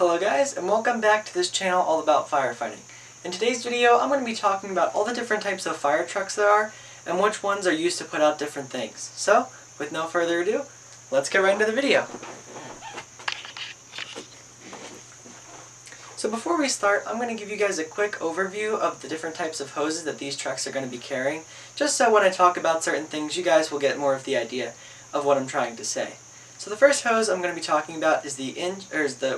Hello guys, and welcome back to this channel all about firefighting. In today's video, I'm going to be talking about all the different types of fire trucks there are, and which ones are used to put out different things. So, with no further ado, let's get right into the video. So before we start, I'm going to give you guys a quick overview of the different types of hoses that these trucks are going to be carrying, just so when I talk about certain things, you guys will get more of the idea of what I'm trying to say. So the first hose I'm going to be talking about is the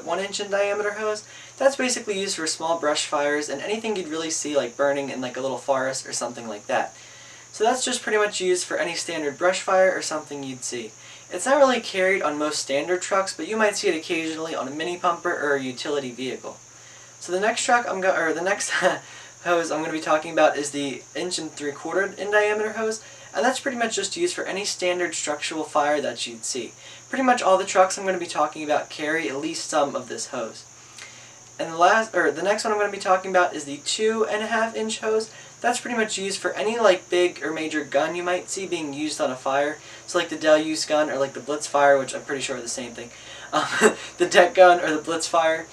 1 inch in diameter hose. That's basically used for small brush fires and anything you'd really see like burning in like a little forest or something like that. So that's just pretty much used for any standard brush fire or something you'd see. It's not really carried on most standard trucks, but you might see it occasionally on a mini pumper or a utility vehicle. So the next hose I'm going to be talking about is the 1 3/4 in diameter hose, and that's pretty much just used for any standard structural fire that you'd see. Pretty much all the trucks I'm going to be talking about carry at least some of this hose. And the next one I'm going to be talking about is the 2.5 inch hose. That's pretty much used for any like big or major gun you might see being used on a fire. So like the deluge gun or like the blitz fire, which I'm pretty sure are the same thing. The deck gun or the blitz fire.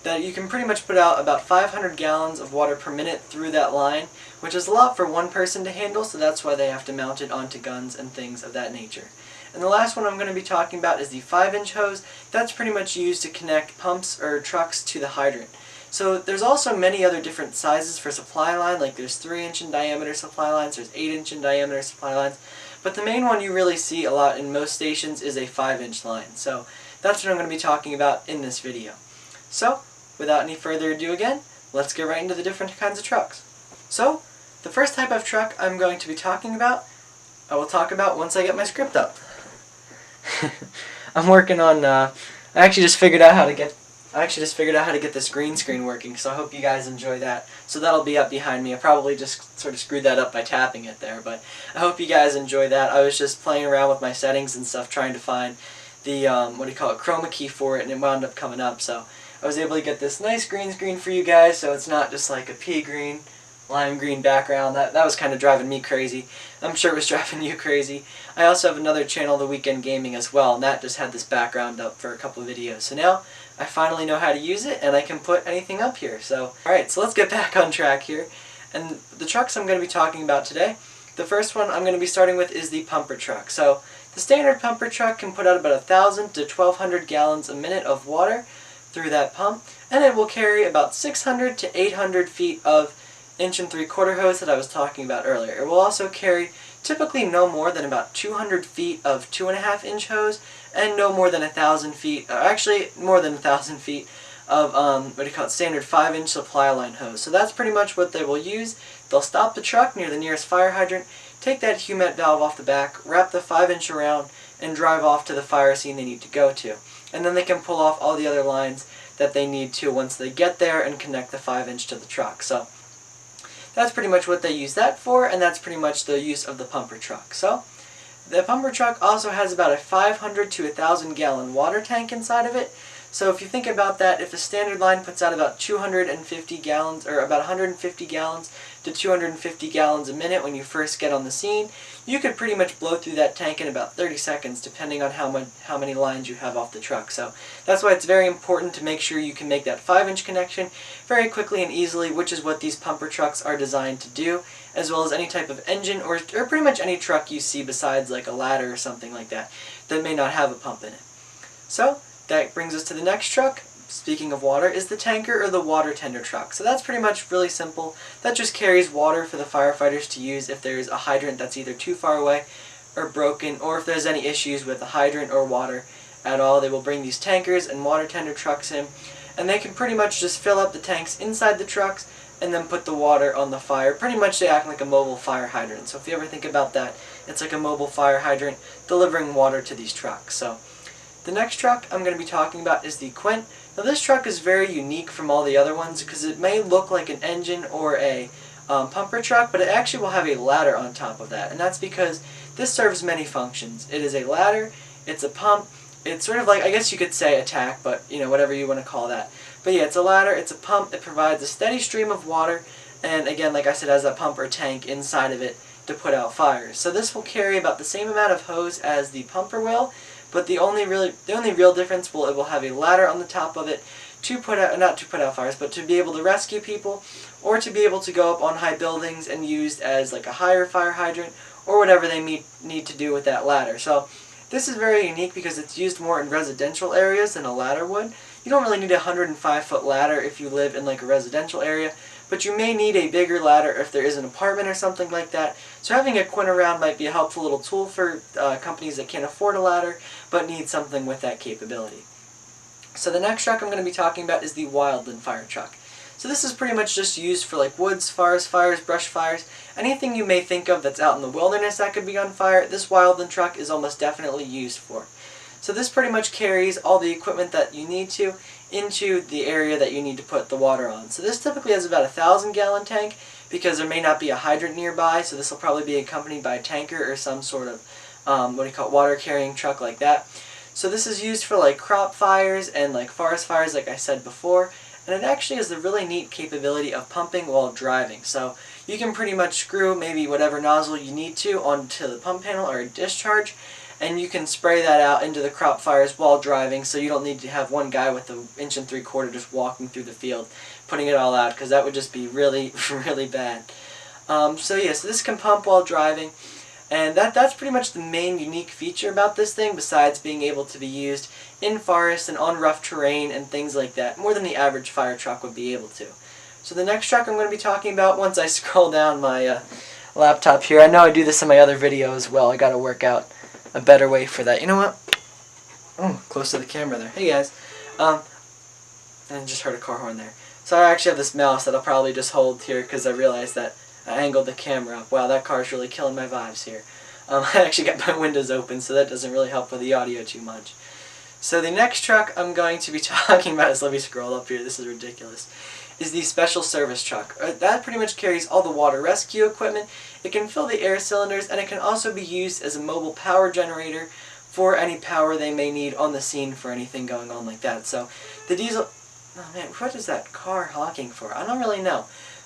That you can pretty much put out about 500 gallons of water per minute through that line, which is a lot for one person to handle, so that's why they have to mount it onto guns and things of that nature. And the last one I'm going to be talking about is the 5 inch hose. That's pretty much used to connect pumps or trucks to the hydrant. So there's also many other different sizes for supply line, like there's 3 inch in diameter supply lines, there's 8 inch in diameter supply lines, but the main one you really see a lot in most stations is a 5 inch line. So that's what I'm going to be talking about in this video. So, without any further ado again, let's get right into the different kinds of trucks. So, the first type of truck I'm going to be talking about, I will talk about once I get my script up. I'm working on, I actually just figured out how to get this green screen working, so I hope you guys enjoy that. So that'll be up behind me. I probably just sort of screwed that up by tapping it there, but I hope you guys enjoy that. I was just playing around with my settings and stuff trying to find the, chroma key for it, and it wound up coming up, so I was able to get this nice green screen for you guys, so it's not just like a pea green, lime green background. That was kind of driving me crazy. I'm sure it was driving you crazy. I also have another channel, The Weekend Gaming, as well, and that just had this background up for a couple of videos. So now, I finally know how to use it, and I can put anything up here. So, alright, so let's get back on track here. And the trucks I'm going to be talking about today, the first one I'm going to be starting with is the pumper truck. So, the standard pumper truck can put out about 1,000 to 1,200 gallons a minute of water through that pump, and it will carry about 600 to 800 feet of 1 3/4 hose that I was talking about earlier. It will also carry typically no more than about 200 feet of 2.5 inch hose, and no more than 1,000 feet, actually more than 1,000 feet of standard 5 inch supply line hose. So that's pretty much what they will use. They'll stop the truck near the nearest fire hydrant, take that humet valve off the back, wrap the 5 inch around, and drive off to the fire scene they need to go to. And then they can pull off all the other lines that they need to once they get there and connect the 5 inch to the truck. So that's pretty much what they use that for, and that's pretty much the use of the pumper truck. So the pumper truck also has about a 500 to 1,000 gallon water tank inside of it. So if you think about that, if a standard line puts out about 250 gallons, or about 150 gallons to 250 gallons a minute when you first get on the scene, you could pretty much blow through that tank in about 30 seconds depending on how many lines you have off the truck. So that's why it's very important to make sure you can make that 5 inch connection very quickly and easily, which is what these pumper trucks are designed to do, as well as any type of engine or pretty much any truck you see besides like a ladder or something like that that may not have a pump in it. So that brings us to the next truck, speaking of water, is the tanker or the water tender truck. So that's pretty much really simple. That just carries water for the firefighters to use if there's a hydrant that's either too far away or broken, or if there's any issues with the hydrant or water at all. They will bring these tankers and water tender trucks in, and they can pretty much just fill up the tanks inside the trucks and then put the water on the fire. Pretty much they act like a mobile fire hydrant. So if you ever think about that, it's like a mobile fire hydrant delivering water to these trucks. So the next truck I'm going to be talking about is the Quint. Now this truck is very unique from all the other ones because it may look like an engine or a pumper truck, but it actually will have a ladder on top of that, and that's because this serves many functions. It is a ladder, it's a pump, it's sort of like, I guess you could say a tack, but you know, whatever you want to call that. But yeah, it's a ladder, it's a pump, it provides a steady stream of water, and again, like I said, has a pump or tank inside of it to put out fires. So this will carry about the same amount of hose as the pumper will, but the only real difference it will have a ladder on the top of it to put out, not to put out fires, but to be able to rescue people, or to be able to go up on high buildings and used as like a higher fire hydrant, or whatever they need to do with that ladder. So this is very unique because it's used more in residential areas than a ladder would. You don't really need a 105-foot ladder if you live in like a residential area, but you may need a bigger ladder if there is an apartment or something like that. So having a quint around might be a helpful little tool for companies that can't afford a ladder but need something with that capability. So the next truck I'm going to be talking about is the Wildland fire truck. So this is pretty much just used for like woods, forest fires, brush fires, anything you may think of that's out in the wilderness that could be on fire, this Wildland truck is almost definitely used for. So this pretty much carries all the equipment that you need to into the area that you need to put the water on. So this typically has about a 1,000-gallon tank because there may not be a hydrant nearby, so this will probably be accompanied by a tanker or some sort of water carrying truck like that. So this is used for like crop fires and like forest fires like I said before, and it actually has the really neat capability of pumping while driving. So you can pretty much screw maybe whatever nozzle you need to onto the pump panel or a discharge, and you can spray that out into the crop fires while driving, so you don't need to have one guy with an 1 3/4 inch just walking through the field putting it all out, because that would just be really, really bad. So this can pump while driving, and that's pretty much the main unique feature about this thing, besides being able to be used in forests and on rough terrain and things like that, more than the average fire truck would be able to. So the next truck I'm going to be talking about, once I scroll down my laptop here, I know I do this in my other video as well, I got to work out a better way for that. You know what? Oh, close to the camera there. Hey guys. I just heard a car horn there. So I actually have this mouse that I'll probably just hold here because I realized that I angled the camera up. Wow, that car's really killing my vibes here. I actually got my windows open, so that doesn't really help with the audio too much. So the next truck I'm going to be talking about is, let me scroll up here, this is ridiculous, is the special service truck. That pretty much carries all the water rescue equipment. It can fill the air cylinders, and it can also be used as a mobile power generator for any power they may need on the scene for anything going on like that. So the diesel, oh man, what is that car honking for? I don't really know.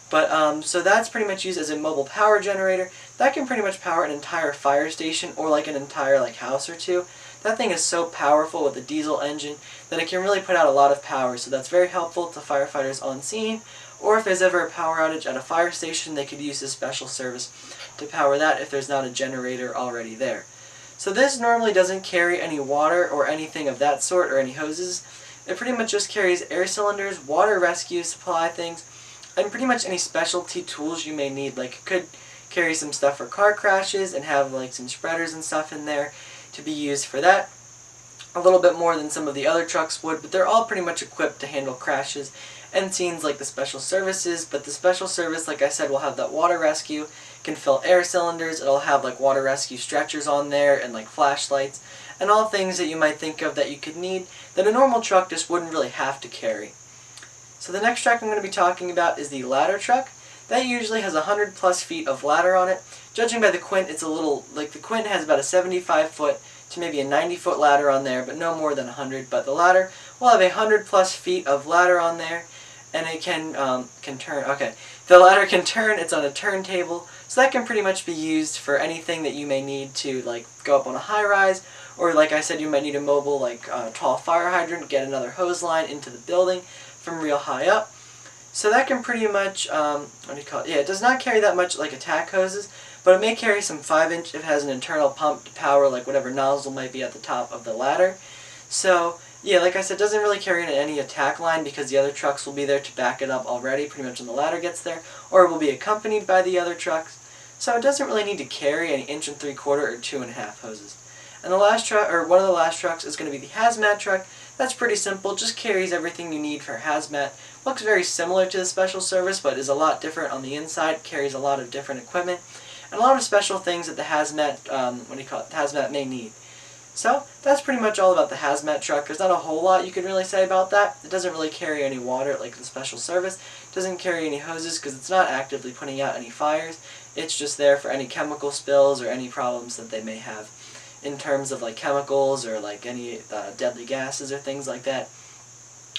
But so that's pretty much used as a mobile power generator. That can pretty much power an entire fire station or like an entire house or two. That thing is so powerful with the diesel engine that it can really put out a lot of power. So that's very helpful to firefighters on scene, or if there's ever a power outage at a fire station, they could use this special service to power that if there's not a generator already there. So this normally doesn't carry any water or anything of that sort or any hoses. It pretty much just carries air cylinders, water rescue supply things, and pretty much any specialty tools you may need. Like it could carry some stuff for car crashes and have like some spreaders and stuff in there to be used for that. A little bit more than some of the other trucks would, but they're all pretty much equipped to handle crashes and scenes like the special services. But the special service, like I said, will have that water rescue, can fill air cylinders, it'll have like water rescue stretchers on there and like flashlights and all things that you might think of that you could need that a normal truck just wouldn't really have to carry. So the next truck I'm going to be talking about is the ladder truck. That usually has 100+ feet of ladder on it. Judging by the quint, it's a little, like the quint has about a 75-foot to maybe a 90-foot ladder on there, but no more than 100. But the ladder will have 100+ feet of ladder on there, and it can turn. Okay, the ladder can turn. It's on a turntable, so that can pretty much be used for anything that you may need to like go up on a high-rise, or like I said, you might need a mobile tall fire hydrant, get another hose line into the building from real high up. So that can pretty much, what do you call it? Yeah, it does not carry that much like attack hoses, but it may carry some 5-inch if it has an internal pump to power like whatever nozzle might be at the top of the ladder. So yeah, like I said, it doesn't really carry any attack line because the other trucks will be there to back it up already pretty much when the ladder gets there, or it will be accompanied by the other trucks. So it doesn't really need to carry any 1 3/4 or 2.5 hoses. And the last truck, or one of the last trucks, is going to be the hazmat truck. That's pretty simple, just carries everything you need for hazmat. Looks very similar to the special service, but is a lot different on the inside, carries a lot of different equipment, and a lot of special things that the hazmat, hazmat may need. So that's pretty much all about the hazmat truck. There's not a whole lot you can really say about that. It doesn't really carry any water like the special service. It doesn't carry any hoses because it's not actively putting out any fires. It's just there for any chemical spills or any problems that they may have in terms of like chemicals or like any deadly gases or things like that.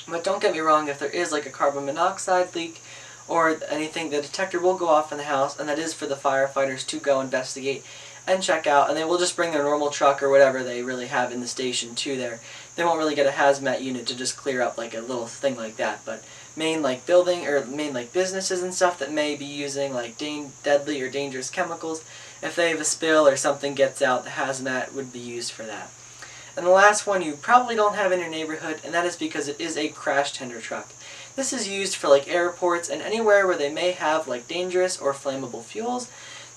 But don't get me wrong, if there is like a carbon monoxide leak or anything, the detector will go off in the house, and that is for the firefighters to go investigate and check out, and they will just bring their normal truck or whatever they really have in the station to there. They won't really get a hazmat unit to just clear up like a little thing like that, but main like building or main like businesses and stuff that may be using like deadly or dangerous chemicals, if they have a spill or something gets out, the hazmat would be used for that. And the last one you probably don't have in your neighborhood, and that is because it is a crash tender truck. This is used for like airports and anywhere where they may have like dangerous or flammable fuels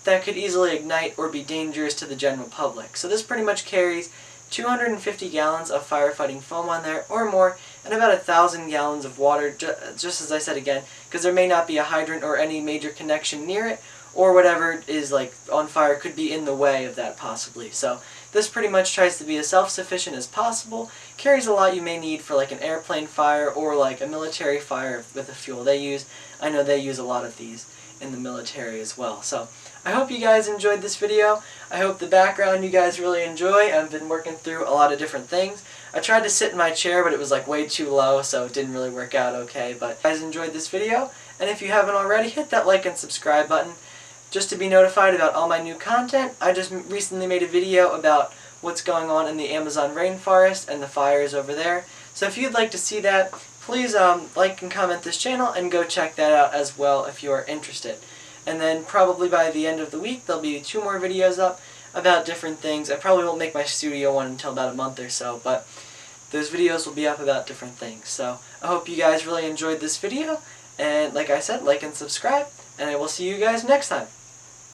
that could easily ignite or be dangerous to the general public. So this pretty much carries 250 gallons of firefighting foam on there or more, and about 1,000 gallons of water, just as I said again, because there may not be a hydrant or any major connection near it, or whatever is like on fire could be in the way of that possibly. So this pretty much tries to be as self-sufficient as possible, carries a lot you may need for like an airplane fire or like a military fire with the fuel they use. I know they use a lot of these in the military as well. So I hope you guys enjoyed this video. I hope the background you guys really enjoy. I've been working through a lot of different things. I tried to sit in my chair, but it was like way too low, so it didn't really work out okay. But you guys enjoyed this video, and if you haven't already, hit that like and subscribe button just to be notified about all my new content. I just recently made a video about what's going on in the Amazon rainforest and the fires over there. So if you'd like to see that, please like and comment this channel and go check that out as well if you are interested. And then probably by the end of the week there'll be 2 more videos up about different things. I probably won't make my studio one until about a month or so, but those videos will be up about different things. So I hope you guys really enjoyed this video, and like I said, like and subscribe, and I will see you guys next time.